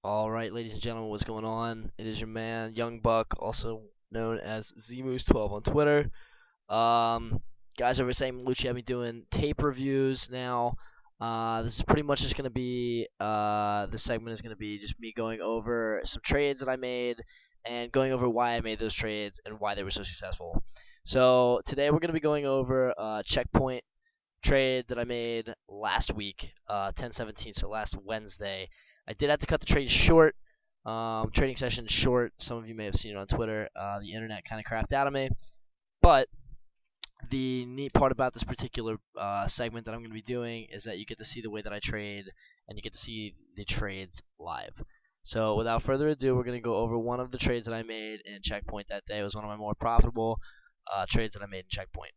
Alright, ladies and gentlemen, what's going on? It is your man, Young Buck, also known as ZMoose12 on Twitter. Um, Guys over saying Lucci have me doing tape reviews now. This is pretty much just going to be, this segment is going to be just me going over some trades that I made and going over why I made those trades and why they were so successful. So today we're going to be going over checkpoint trade that I made last week, 10/17, so last Wednesday. I did have to cut the trade short, trading session short. Some of you may have seen it on Twitter. The internet kind of crapped out of me, but the neat part about this particular segment that I'm going to be doing is that you get to see the way that I trade, and you get to see the trades live. So without further ado, we're going to go over one of the trades that I made in Checkpoint that day. It was one of my more profitable trades that I made in Checkpoint.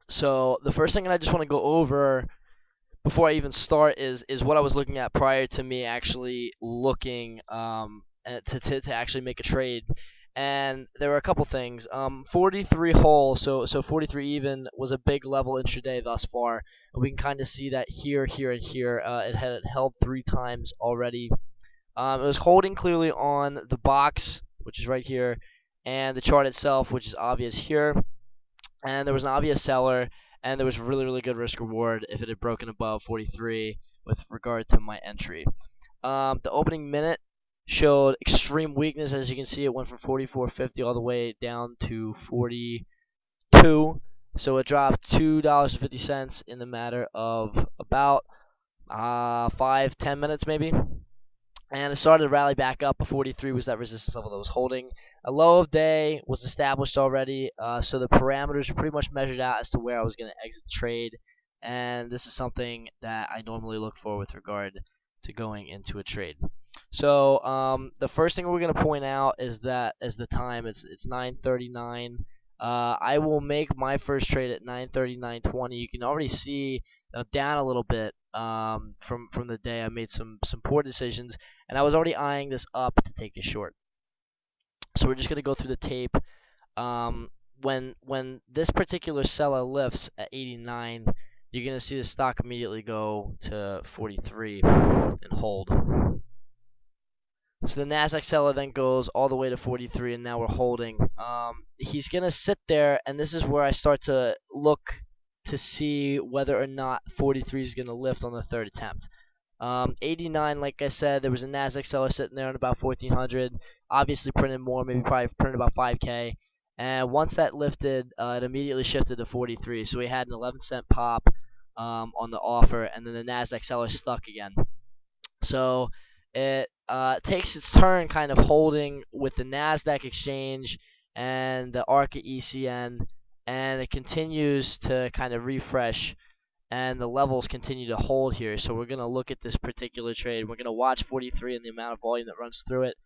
So the first thing that I just want to go over before I even start is what I was looking at prior to me actually looking to actually make a trade. And there were a couple things. 43 hole, so 43 even was a big level intraday thus far. And we can kind of see that here, here, and here. It had held 3 times already. It was holding clearly on the box, which is right here, and the chart itself, which is obvious here. And there was an obvious seller, and there was really, really good risk reward if it had broken above 43 with regard to my entry. The opening minute showed extreme weakness. As you can see, it went from 44.50 all the way down to 42. So it dropped $2.50 in the matter of about 5-10 minutes maybe. And it started to rally back up. A 43 was that resistance level that was holding. A low of day was established already, so the parameters were pretty much measured out as to where I was going to exit the trade. And this is something that I normally look for with regard to going into a trade. So the first thing we're going to point out is the time. It's 9:39. I will make my first trade at 9:39:20. You can already see that I'm down a little bit from the day. I made some poor decisions, and I was already eyeing this up to take a short. So we're just going to go through the tape. When this particular seller lifts at 89, you're going to see the stock immediately go to 43 and hold. So the Nasdaq seller then goes all the way to 43, and now we're holding. He's going to sit there, and this is where I start to look to see whether or not 43 is going to lift on the third attempt. 89, like I said, there was a Nasdaq seller sitting there at about 1400, obviously printed more, maybe probably printed about 5K. And once that lifted, it immediately shifted to 43. So we had an 11-cent pop on the offer, and then the Nasdaq seller stuck again. So it takes its turn kind of holding with the Nasdaq exchange and the ARCA ECN, and it continues to kind of refresh, and the levels continue to hold here. So we're going to look at this particular trade. We're going to watch 43 and the amount of volume that runs through it.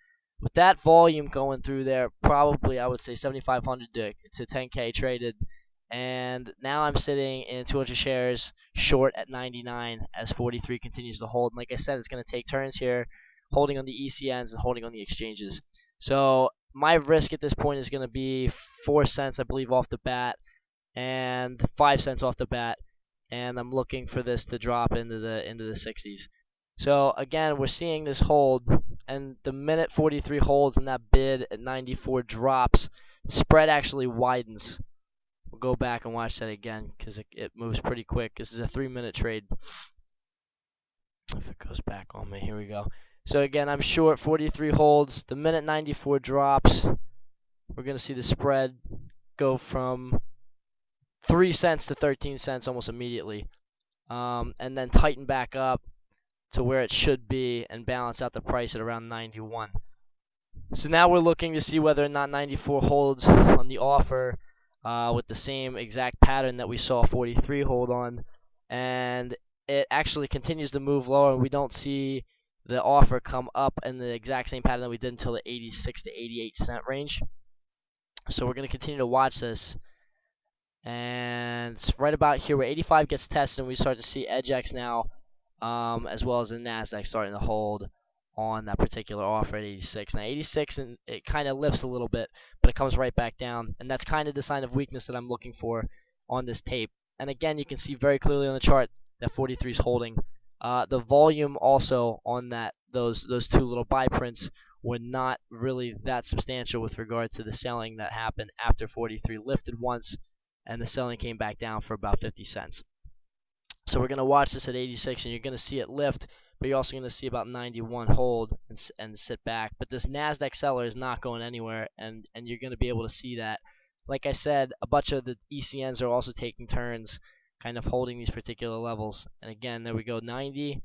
With that volume going through there, probably I would say 7,500 to 10K traded. And now I'm sitting in 200 shares short at 99 as 43 continues to hold. And like I said, it's going to take turns here, holding on the ECNs and holding on the exchanges. So my risk at this point is going to be 4 cents, I believe, off the bat, and 5 cents off the bat. And I'm looking for this to drop into the 60s. So again, we're seeing this hold, and the minute 43 holds and that bid at 94 drops, the spread actually widens. We'll go back and watch that again because it moves pretty quick. This is a 3-minute trade. If it goes back on me, here we go. So again, I'm short. 43 holds. The minute 94 drops, we're going to see the spread go from 3 cents to 13 cents almost immediately, and then tighten back up to where it should be and balance out the price at around 91. So now we're looking to see whether or not 94 holds on the offer with the same exact pattern that we saw 43 hold on, and it actually continues to move lower, and we don't see the offer come up in the exact same pattern that we did until the 86 to 88 cent range. So we're going to continue to watch this. And it's right about here where 85 gets tested, and we start to see EdgeX now, as well as the Nasdaq starting to hold on that particular offer at 86. Now 86, and it kind of lifts a little bit, but it comes right back down, and that's kind of the sign of weakness that I'm looking for on this tape. And again, you can see very clearly on the chart that 43 is holding The volume also on those two little buy prints were not really that substantial with regard to the selling that happened after 43 lifted once, and the selling came back down for about 50 cents. So we're going to watch this at 86, and you're going to see it lift, but you're also going to see about 91 hold and sit back. But this NASDAQ seller is not going anywhere, and you're going to be able to see that. Like I said, a bunch of the ECNs are also taking turns, kind of holding these particular levels. And again, there we go, 90,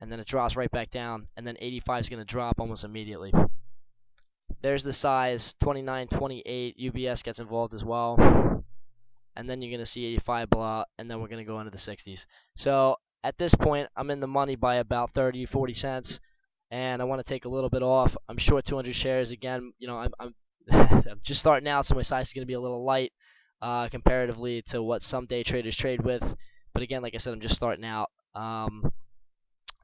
and then it drops right back down, and then 85 is going to drop almost immediately. There's the size, 29, 28. UBS gets involved as well. And then you're going to see 85 blow out, and then we're going to go into the 60s. So at this point, I'm in the money by about 30, 40 cents, and I want to take a little bit off. I'm short 200 shares again. You know, I'm I'm just starting out, so my size is going to be a little light comparatively to what some day traders trade with. But again, like I said, I'm just starting out.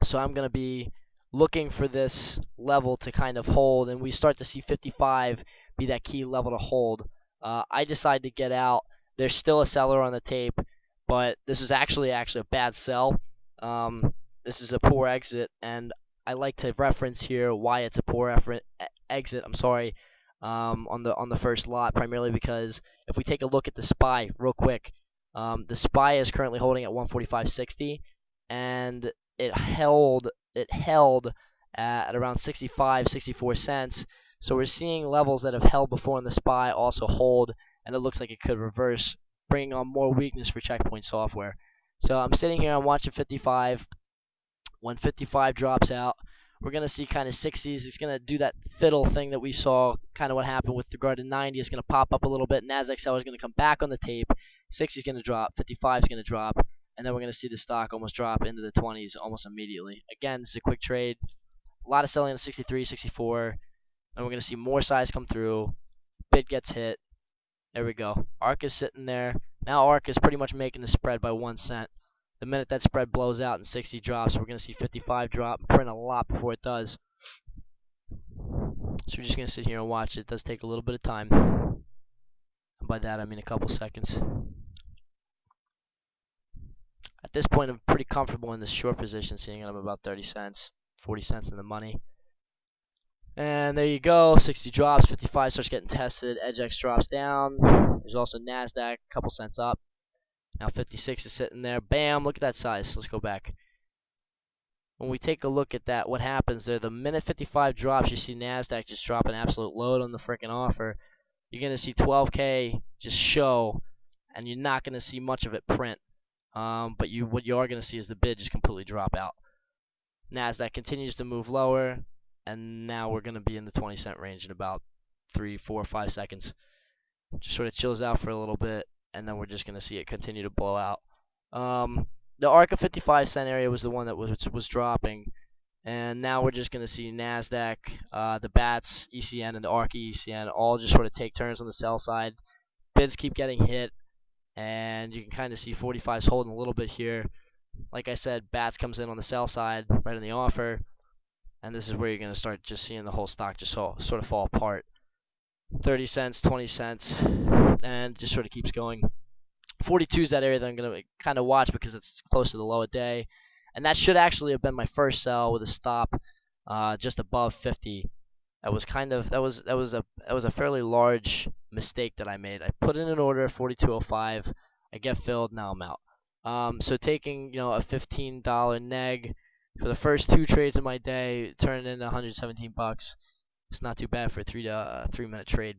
So I'm going to be looking for this level to kind of hold, and we start to see 55 be that key level to hold. I decide to get out. There's still a seller on the tape, but this is actually a bad sell. This is a poor exit, and I like to reference here why it's a poor exit. I'm sorry, on the first lot, primarily because if we take a look at the SPY real quick, the SPY is currently holding at 145.60, and it held at around 65, 64 cents. So we're seeing levels that have held before in the SPY also hold, and it looks like it could reverse, bringing on more weakness for Checkpoint software. So I'm sitting here, I'm watching 55. When 55 drops out, we're going to see kind of 60s. It's going to do that fiddle thing that we saw, kind of what happened with regard to 90. It's going to pop up a little bit. NASDAQ seller is going to come back on the tape. 60 is going to drop. 55 is going to drop. And then we're going to see the stock almost drop into the 20s almost immediately. Again, this is a quick trade. A lot of selling at 63, 64. And we're going to see more size come through. Bid gets hit. There we go. ARK is sitting there. Now ARK is pretty much making the spread by 1 cent. The minute that spread blows out and 60 drops, we're going to see 55 drop and print a lot before it does. So we're just going to sit here and watch it. It does take a little bit of time. And by that, I mean a couple seconds. At this point, I'm pretty comfortable in this short position, seeing I'm about 30 cents, 40 cents in the money. And there you go, 60 drops, 55 starts getting tested, EdgeX drops down. There's also NASDAQ, a couple cents up. Now 56 is sitting there. Bam, look at that size. Let's go back. When we take a look at that, what happens there, the minute 55 drops, you see NASDAQ just drop an absolute load on the freaking offer. You're going to see 12K just show, and you're not going to see much of it print. But what you are going to see is the bid just completely drop out. NASDAQ continues to move lower, and now we're going to be in the 20 cent range in about 3, 4, 5 seconds. Just sort of chills out for a little bit, and then we're just going to see it continue to blow out. The ARK of 55 cent area was the one that was dropping, and now we're just going to see NASDAQ, the BATS, ECN, and the ARK ECN all just sort of take turns on the sell side. Bids keep getting hit, and you can kind of see 45's holding a little bit here. Like I said, BATS comes in on the sell side, right on the offer, and this is where you're going to start just seeing the whole stock just sort of fall apart. 30 cents, 20 cents, and just sort of keeps going. 42 is that area that I'm going to kind of watch because it's close to the low of day, and that should actually have been my first sell with a stop just above 50. That was a fairly large mistake that I made. I put in an order at 42.05. I get filled. Now I'm out. So taking a $15 neg for the first 2 trades of my day, turning into 117 bucks. It's not too bad for a 3-minute trade.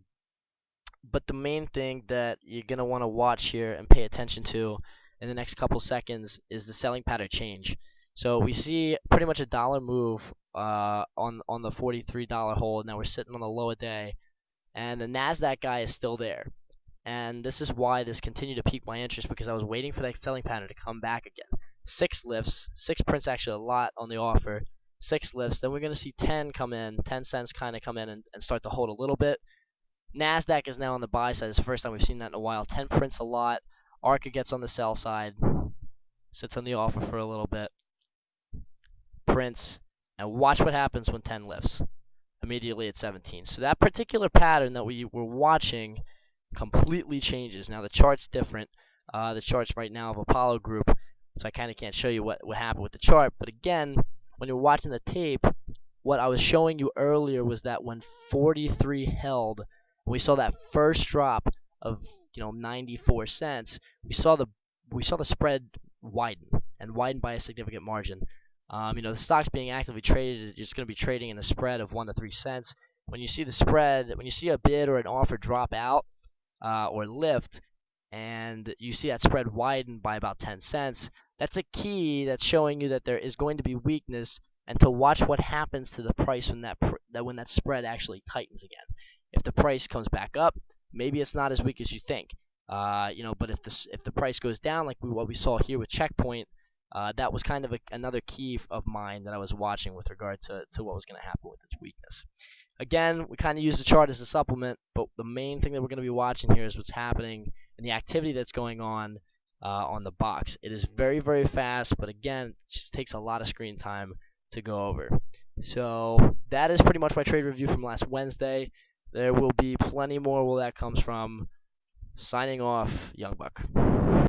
But the main thing that you're going to want to watch here and pay attention to in the next couple seconds is the selling pattern change. So we see pretty much a dollar move on the $43 hold. Now we're sitting on the low of day, and the NASDAQ guy is still there. And this is why this continued to pique my interest, because I was waiting for that selling pattern to come back again. 6 lifts, 6 prints, actually a lot on the offer. 6 lifts, then we're going to see 10 come in, 10 cents kind of come in and start to hold a little bit. NASDAQ is now on the buy side. It's the first time we've seen that in a while. 10 prints a lot. ARCA gets on the sell side, sits on the offer for a little bit, prints, and watch what happens when 10 lifts. Immediately at 17. So that particular pattern that we were watching completely changes. Now the chart's different. The chart's right now of Apollo Group. so I kind of can't show you what happened with the chart. But again, when you're watching the tape, what I was showing you earlier was that when 43 held, we saw that first drop of 94 cents. We saw the spread widen and widen by a significant margin. The stock's being actively traded. It's going to be trading in a spread of 1 to 3 cents. When you see the spread, when you see a bid or an offer drop out or lift, and you see that spread widen by about 10 cents, that's a key that's showing you that there is going to be weakness, and to watch what happens to the price when that spread actually tightens again. If the price comes back up, maybe it's not as weak as you think. But if the price goes down, like what we saw here with Checkpoint, that was kind of another key of mine that I was watching with regard to what was going to happen with its weakness. Again, we kind of use the chart as a supplement, but the main thing that we're going to be watching here is what's happening and the activity that's going on the box. It is very, very fast, but again, it just takes a lot of screen time to go over. So that is pretty much my trade review from last Wednesday. There will be plenty more where that comes from. Signing off, Young Buck.